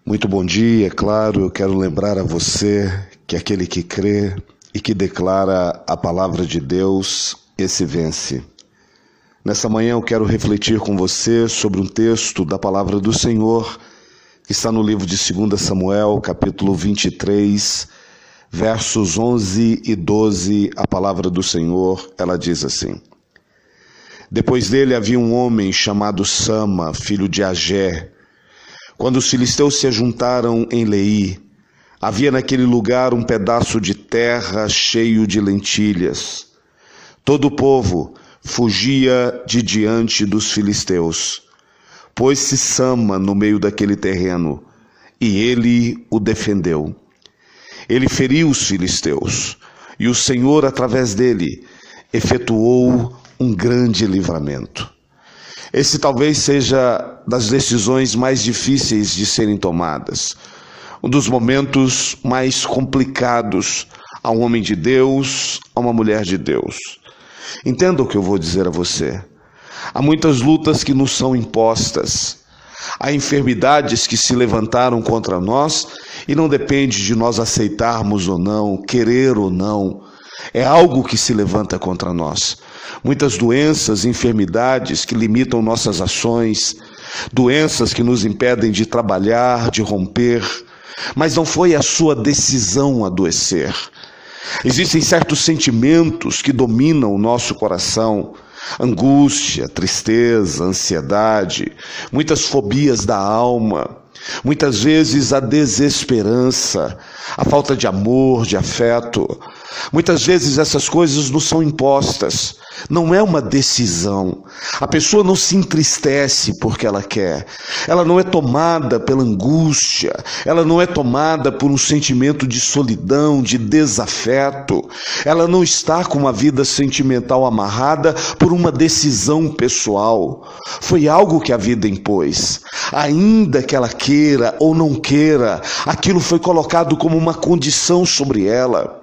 Muito bom dia, é claro, eu quero lembrar a você que aquele que crê e que declara a palavra de Deus, esse vence. Nessa manhã eu quero refletir com você sobre um texto da palavra do Senhor, que está no livro de 2 Samuel, capítulo 23, versos 11 e 12, a palavra do Senhor, ela diz assim: Depois dele havia um homem chamado Sama, filho de Agé. Quando os filisteus se ajuntaram em Leí, havia naquele lugar um pedaço de terra cheio de lentilhas. Todo o povo fugia de diante dos filisteus. Pôs-se Sama no meio daquele terreno, e ele o defendeu. Ele feriu os filisteus, e o Senhor, através dele, efetuou um grande livramento. Esse talvez seja das decisões mais difíceis de serem tomadas, um dos momentos mais complicados a um homem de Deus, a uma mulher de Deus. Entenda o que eu vou dizer a você. Há muitas lutas que nos são impostas, há enfermidades que se levantaram contra nós e não depende de nós aceitarmos ou não, querer ou não. É algo que se levanta contra nós. Muitas doenças, enfermidades que limitam nossas ações, doenças que nos impedem de trabalhar, de romper, mas não foi a sua decisão adoecer. Existem certos sentimentos que dominam o nosso coração, angústia, tristeza, ansiedade, muitas fobias da alma, muitas vezes a desesperança, a falta de amor, de afeto. Muitas vezes essas coisas nos são impostas, não é uma decisão. A pessoa não se entristece porque ela quer, ela não é tomada pela angústia, ela não é tomada por um sentimento de solidão, de desafeto, ela não está com uma vida sentimental amarrada por uma decisão pessoal. Foi algo que a vida impôs, ainda que ela queira ou não queira, aquilo foi colocado como uma condição sobre ela.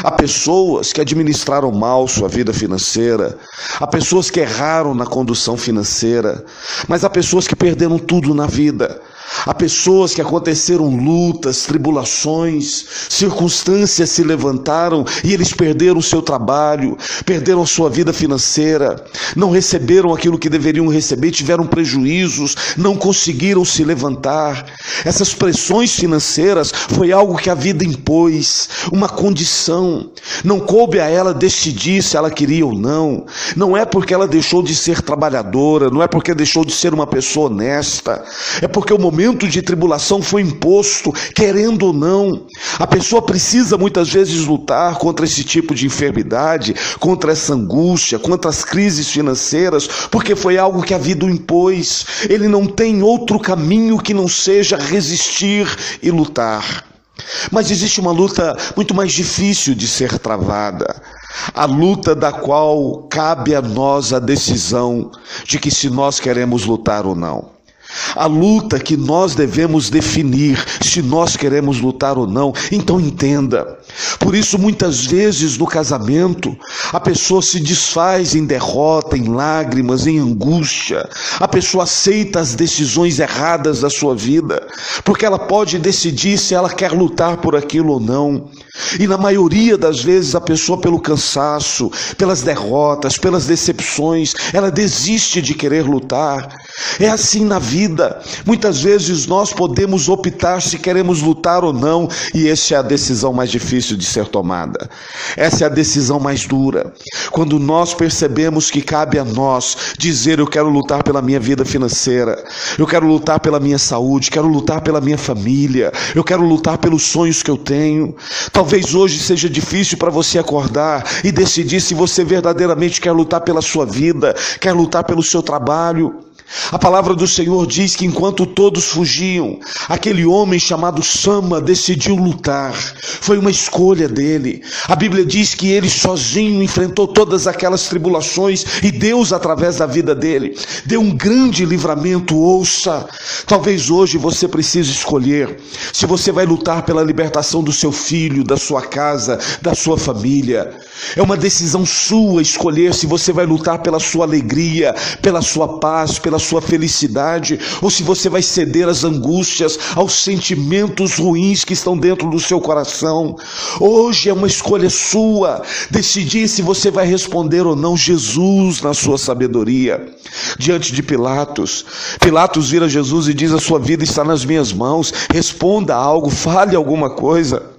Há pessoas que administraram mal sua vida financeira, há pessoas que erraram na condução financeira, mas há pessoas que perderam tudo na vida. Há pessoas que aconteceram lutas, tribulações, circunstâncias se levantaram e eles perderam o seu trabalho, perderam a sua vida financeira, não receberam aquilo que deveriam receber, tiveram prejuízos, não conseguiram se levantar. Essas pressões financeiras foi algo que a vida impôs, uma condição. Não coube a ela decidir se ela queria ou não. Não é porque ela deixou de ser trabalhadora, não é porque deixou de ser uma pessoa honesta, é porque o momento de tribulação foi imposto, querendo ou não. A pessoa precisa muitas vezes lutar contra esse tipo de enfermidade, contra essa angústia, contra as crises financeiras, porque foi algo que a vida o impôs. Ele não tem outro caminho que não seja resistir e lutar. Mas existe uma luta muito mais difícil de ser travada, a luta da qual cabe a nós a decisão de que se nós queremos lutar ou não. A luta que nós devemos definir se nós queremos lutar ou não. Então entenda. Por isso muitas vezes no casamento a pessoa se desfaz em derrota, em lágrimas, em angústia. A pessoa aceita as decisões erradas da sua vida, porque ela pode decidir se ela quer lutar por aquilo ou não. E na maioria das vezes a pessoa, pelo cansaço, pelas derrotas, pelas decepções, ela desiste de querer lutar. É assim na vida. Muitas vezes nós podemos optar se queremos lutar ou não, e essa é a decisão mais difícil de ser tomada. Essa é a decisão mais dura. Quando nós percebemos que cabe a nós dizer: eu quero lutar pela minha vida financeira, eu quero lutar pela minha saúde, quero lutar pela minha família, eu quero lutar pelos sonhos que eu tenho. Talvez hoje seja difícil para você acordar e decidir se você verdadeiramente quer lutar pela sua vida, quer lutar pelo seu trabalho. A palavra do Senhor diz que enquanto todos fugiam, aquele homem chamado Sama decidiu lutar. Foi uma escolha dele. A Bíblia diz que ele sozinho enfrentou todas aquelas tribulações e Deus, através da vida dele, deu um grande livramento. Ouça, talvez hoje você precise escolher se você vai lutar pela libertação do seu filho, da sua casa, da sua família. É uma decisão sua escolher se você vai lutar pela sua alegria, pela sua paz, pela pela sua felicidade, ou se você vai ceder às angústias, aos sentimentos ruins que estão dentro do seu coração. Hoje é uma escolha sua, decidir se você vai responder ou não. Jesus, na sua sabedoria, diante de Pilatos vira Jesus e diz: a sua vida está nas minhas mãos, responda algo, fale alguma coisa.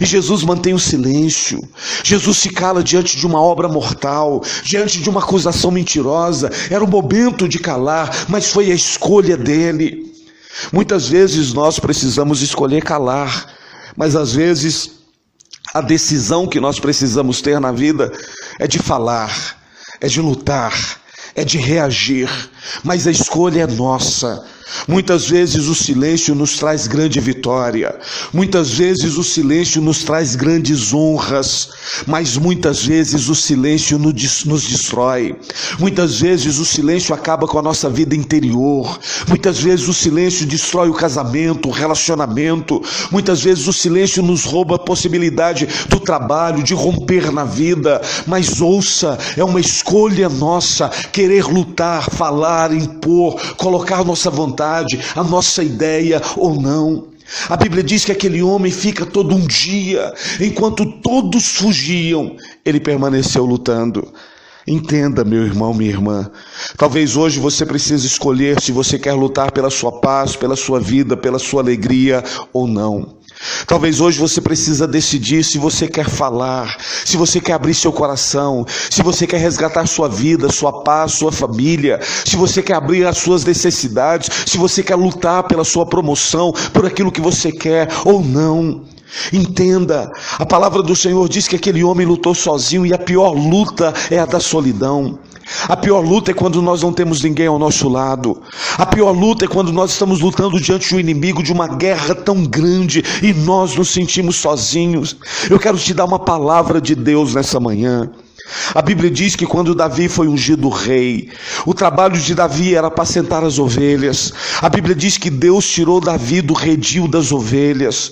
E Jesus mantém o silêncio. Jesus se cala diante de uma obra mortal, diante de uma acusação mentirosa. Era o momento de calar, mas foi a escolha dele. Muitas vezes nós precisamos escolher calar, mas às vezes a decisão que nós precisamos ter na vida é de falar, é de lutar, é de reagir, mas a escolha é nossa. Muitas vezes o silêncio nos traz grande vitória, muitas vezes o silêncio nos traz grandes honras, mas muitas vezes o silêncio nos destrói. Muitas vezes o silêncio acaba com a nossa vida interior, muitas vezes o silêncio destrói o casamento, o relacionamento, muitas vezes o silêncio nos rouba a possibilidade do trabalho, de romper na vida. Mas ouça, é uma escolha nossa querer lutar, falar, impor, colocar nossa vontade, a nossa ideia ou não. A Bíblia diz que aquele homem fica todo um dia, enquanto todos fugiam, ele permaneceu lutando. Entenda, meu irmão, minha irmã, talvez hoje você precise escolher se você quer lutar pela sua paz, pela sua vida, pela sua alegria ou não. Talvez hoje você precisa decidir se você quer falar, se você quer abrir seu coração, se você quer resgatar sua vida, sua paz, sua família, se você quer abrir as suas necessidades, se você quer lutar pela sua promoção, por aquilo que você quer ou não. Entenda, a palavra do Senhor diz que aquele homem lutou sozinho, e a pior luta é a da solidão. A pior luta é quando nós não temos ninguém ao nosso lado. A pior luta é quando nós estamos lutando diante do inimigo, de uma guerra tão grande, e nós nos sentimos sozinhos. Eu quero te dar uma palavra de Deus nessa manhã. A Bíblia diz que quando Davi foi ungido rei, o trabalho de Davi era apacentar as ovelhas. A Bíblia diz que Deus tirou Davi do redil das ovelhas.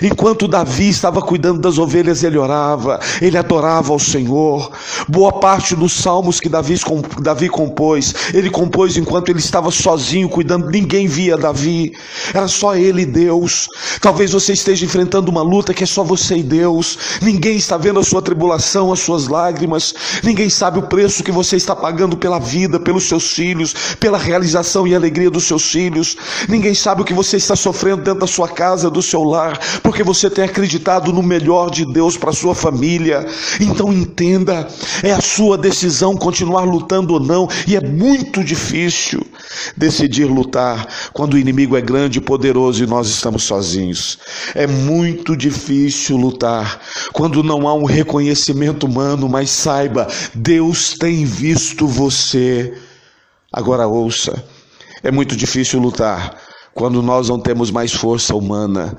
Enquanto Davi estava cuidando das ovelhas, ele orava, ele adorava ao Senhor. Boa parte dos salmos que Davi compôs, ele compôs enquanto ele estava sozinho cuidando. Ninguém via Davi, era só ele e Deus. Talvez você esteja enfrentando uma luta que é só você e Deus. Ninguém está vendo a sua tribulação, as suas lágrimas. Ninguém sabe o preço que você está pagando pela vida, pelos seus filhos, pela realização e alegria dos seus filhos. Ninguém sabe o que você está sofrendo dentro da sua casa, do seu lar, porque você tem acreditado no melhor de Deus para a sua família. Então entenda, é a sua decisão continuar lutando ou não, e é muito difícil decidir lutar quando o inimigo é grande e poderoso e nós estamos sozinhos. É muito difícil lutar quando não há um reconhecimento humano, mas saiba, Deus tem visto você. Agora ouça, é muito difícil lutar quando nós não temos mais força humana.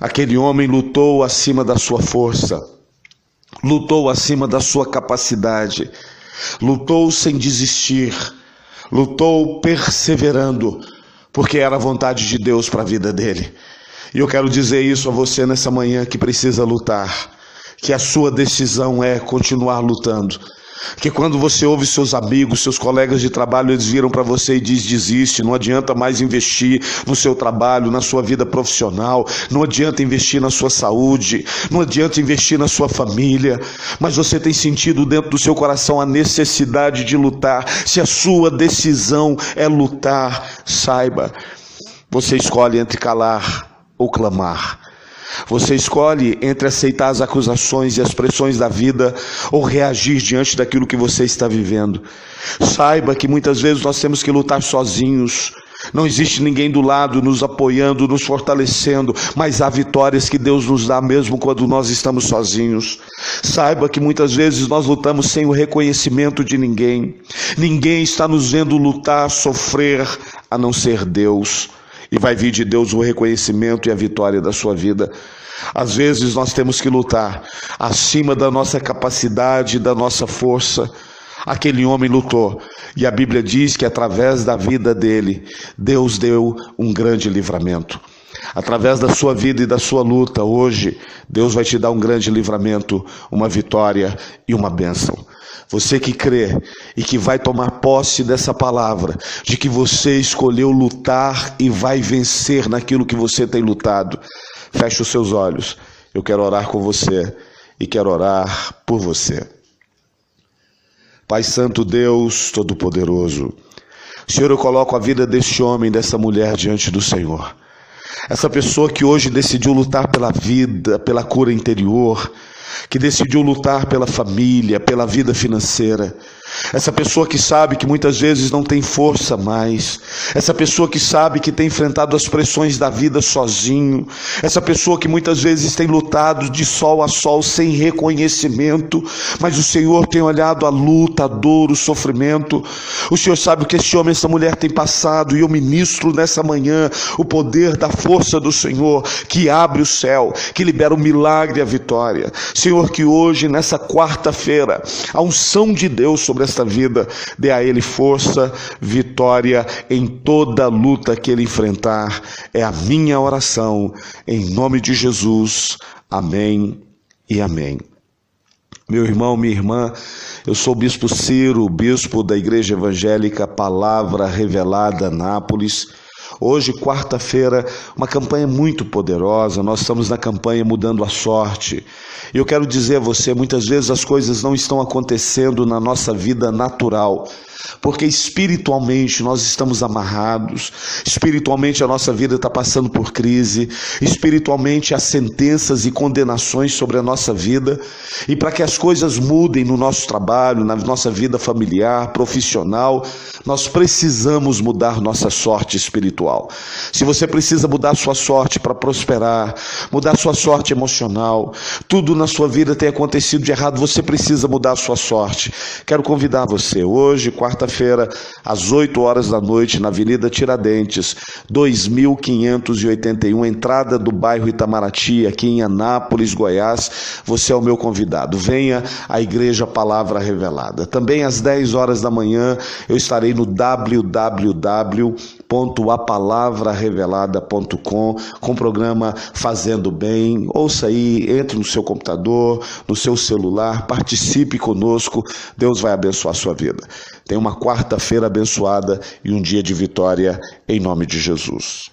Aquele homem lutou acima da sua força, lutou acima da sua capacidade, lutou sem desistir, lutou perseverando, porque era a vontade de Deus para a vida dele. E eu quero dizer isso a você nessa manhã, que precisa lutar, que a sua decisão é continuar lutando. Que quando você ouve seus amigos, seus colegas de trabalho, eles viram para você e dizem: desiste, não adianta mais investir no seu trabalho, na sua vida profissional, não adianta investir na sua saúde, não adianta investir na sua família, mas você tem sentido dentro do seu coração a necessidade de lutar. Se a sua decisão é lutar, saiba, você escolhe entre calar ou clamar. Você escolhe entre aceitar as acusações e as pressões da vida ou reagir diante daquilo que você está vivendo. Saiba que muitas vezes nós temos que lutar sozinhos. Não existe ninguém do lado nos apoiando, nos fortalecendo, mas há vitórias que Deus nos dá mesmo quando nós estamos sozinhos. Saiba que muitas vezes nós lutamos sem o reconhecimento de ninguém. Ninguém está nos vendo lutar, sofrer, a não ser Deus. E vai vir de Deus o reconhecimento e a vitória da sua vida. Às vezes nós temos que lutar acima da nossa capacidade, da nossa força. Aquele homem lutou, e a Bíblia diz que através da vida dele, Deus deu um grande livramento. Através da sua vida e da sua luta, hoje, Deus vai te dar um grande livramento, uma vitória e uma bênção. Você que crê e que vai tomar posse dessa palavra, de que você escolheu lutar e vai vencer naquilo que você tem lutado. Feche os seus olhos. Eu quero orar com você e quero orar por você. Pai Santo, Deus Todo-Poderoso, Senhor, eu coloco a vida deste homem, dessa mulher diante do Senhor. Essa pessoa que hoje decidiu lutar pela vida, pela cura interior, que decidiu lutar pela família, pela vida financeira. Essa pessoa que sabe que muitas vezes não tem força mais. Essa pessoa que sabe que tem enfrentado as pressões da vida sozinho. Essa pessoa que muitas vezes tem lutado de sol a sol sem reconhecimento. Mas o Senhor tem olhado a luta, a dor, o sofrimento. O Senhor sabe o que esse homem, essa mulher tem passado. E eu ministro nessa manhã o poder da força do Senhor, que abre o céu, que libera o milagre e a vitória. Senhor, que hoje, nessa quarta-feira, a unção de Deus sobre esta vida dê a ele força, vitória em toda luta que ele enfrentar. É a minha oração, em nome de Jesus. Amém e amém. Meu irmão, minha irmã, eu sou o Bispo Ciro, bispo da Igreja Evangélica Palavra Revelada, Nápoles. Hoje, quarta-feira, uma campanha muito poderosa. Nós estamos na campanha Mudando a Sorte. E eu quero dizer a você, muitas vezes as coisas não estão acontecendo na nossa vida natural, porque espiritualmente nós estamos amarrados, espiritualmente a nossa vida está passando por crise, espiritualmente há sentenças e condenações sobre a nossa vida, e para que as coisas mudem no nosso trabalho, na nossa vida familiar, profissional, nós precisamos mudar nossa sorte espiritual. Se você precisa mudar sua sorte para prosperar, mudar sua sorte emocional, tudo na sua vida tem acontecido de errado, você precisa mudar a sua sorte. Quero convidar você hoje, quarta-feira, às 8 horas da noite, na Avenida Tiradentes, 2581, entrada do bairro Itamaraty, aqui em Anápolis, Goiás. Você é o meu convidado. Venha à Igreja Palavra Revelada. Também às 10 horas da manhã, eu estarei no www.apalavrarevelada.com com o programa Fazendo Bem. Ouça aí, entre no seu computador, no seu celular, participe conosco. Deus vai abençoar a sua vida. Tenha uma quarta-feira abençoada e um dia de vitória em nome de Jesus.